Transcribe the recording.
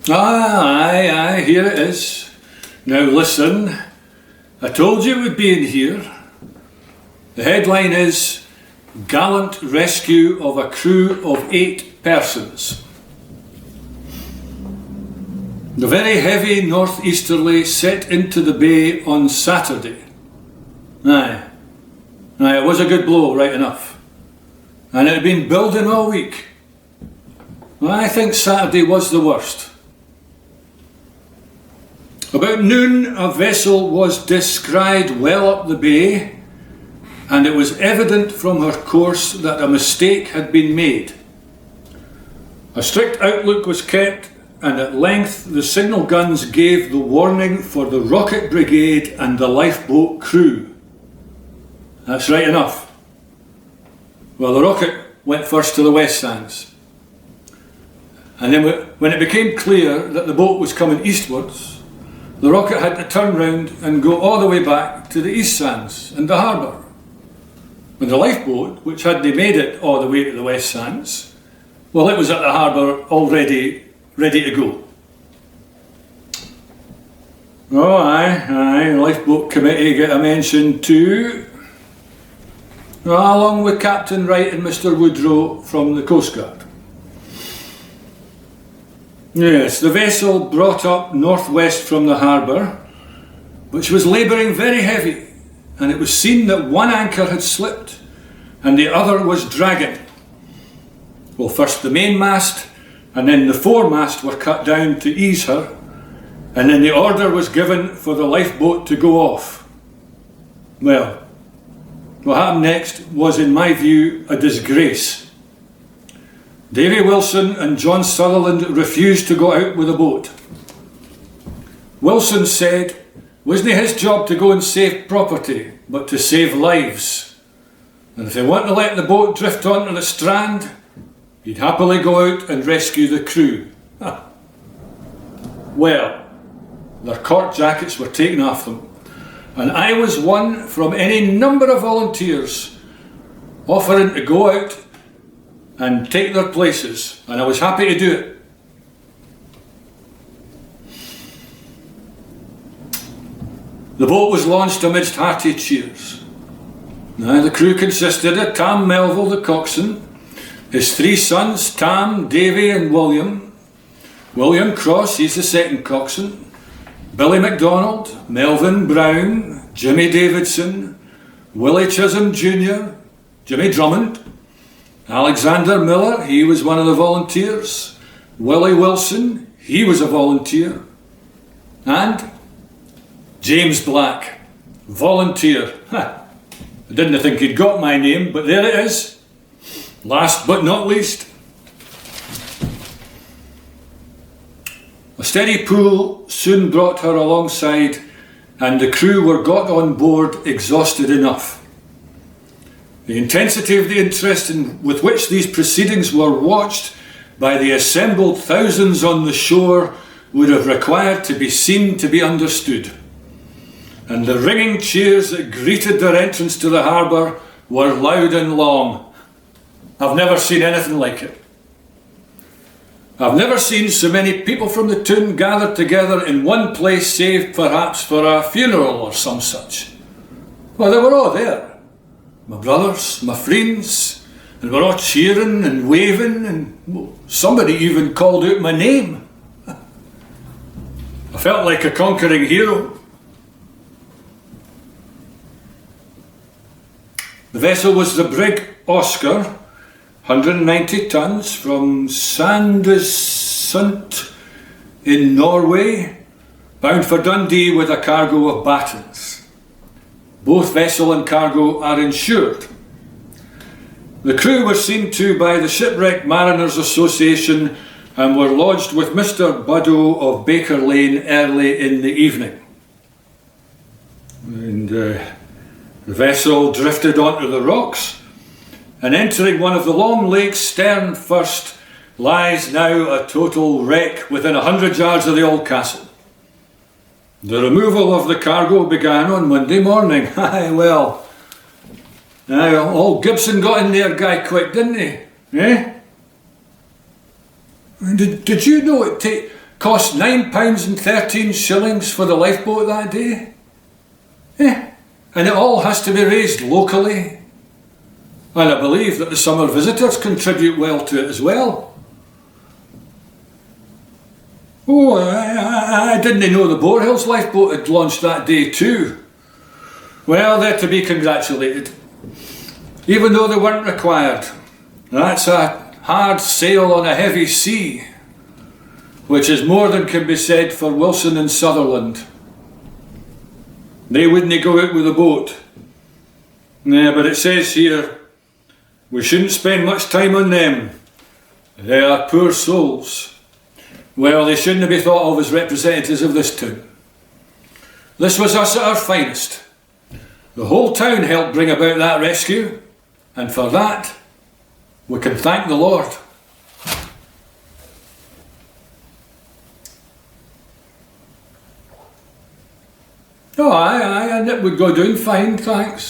Aye, here it is. Now listen, I told you it would be in here. The headline is Gallant Rescue of a Crew of 8 Persons. The very heavy northeasterly set into the bay on Saturday. Aye, it was a good blow, right enough. And it had been building all week. I think Saturday was the worst. About noon, a vessel was descried well up the bay, and it was evident from her course that a mistake had been made. A strict outlook was kept, and at length the signal guns gave the warning for the rocket brigade and the lifeboat crew. That's right enough. Well, the rocket went first to the west sands. And then when it became clear that the boat was coming eastwards, the rocket had to turn round and go all the way back to the east sands and the harbour. And the lifeboat, which had they made it all the way to the west sands, well, it was at the harbour already ready to go. Oh, aye, lifeboat committee get a mention too. Along with Captain Wright and Mr Woodrow from the Coast Guard. Yes, the vessel brought up northwest from the harbour, which was labouring very heavy, and it was seen that one anchor had slipped and the other was dragging. Well, first the mainmast and then the foremast were cut down to ease her, and then the order was given for the lifeboat to go off. Well, what happened next was, in my view, a disgrace. Davy Wilson and John Sutherland refused to go out with the boat. Wilson said it wasn't his job to go and save property, but to save lives. And if they want to let the boat drift onto the strand, he'd happily go out and rescue the crew. Well, their cork jackets were taken off them, and I was one from any number of volunteers offering to go out and take their places, and I was happy to do it. The boat was launched amidst hearty cheers. Now, the crew consisted of Tam Melville, the coxswain, his 3 sons, Tam, Davy and William. William Cross, he's the second coxswain. Billy MacDonald, Melvin Brown, Jimmy Davidson, Willie Chisholm Jr., Jimmy Drummond, Alexander Miller, he was one of the volunteers. Willie Wilson, he was a volunteer. And James Black, volunteer. I didn't think he'd got my name, but there it is. Last but not least. A steady pull soon brought her alongside, and the crew were got on board exhausted enough. The intensity of the interest with which these proceedings were watched by the assembled thousands on the shore would have required to be seen to be understood. And the ringing cheers that greeted their entrance to the harbour were loud and long. I've never seen anything like it. I've never seen so many people from the town gathered together in one place, save perhaps for a funeral or some such. Well, they were all there. My brothers, my friends, and we're all cheering and waving, and somebody even called out my name. I felt like a conquering hero. The vessel was the brig Oscar, 190 tons, from Sandesund in Norway, bound for Dundee with a cargo of battens. Both vessel and cargo are insured. The crew were seen to by the Shipwrecked Mariners Association and were lodged with Mr. Buddo of Baker Lane early in the evening. And the vessel drifted onto the rocks, and entering one of the long lakes stern first, lies now a total wreck within 100 yards of the old castle. The removal of the cargo began on Monday morning. Well, old Gibson got in there guy quick, didn't he? Eh? Did you know it Cost £9.13 for the lifeboat that day. And it all has to be raised locally. And I believe that the summer visitors contribute well to it as well. Oh, I didn't know the Boar Hills lifeboat had launched that day too. Well, they're to be congratulated. Even though they weren't required. That's a hard sail on a heavy sea, which is more than can be said for Wilson and Sutherland. They wouldn't go out with a boat. Yeah, but it says here, we shouldn't spend much time on them. They are poor souls. Well, they shouldn't be thought of as representatives of this town. This was us at our finest. The whole town helped bring about that rescue, and for that, we can thank the Lord. Oh, aye, and it would go down fine, thanks.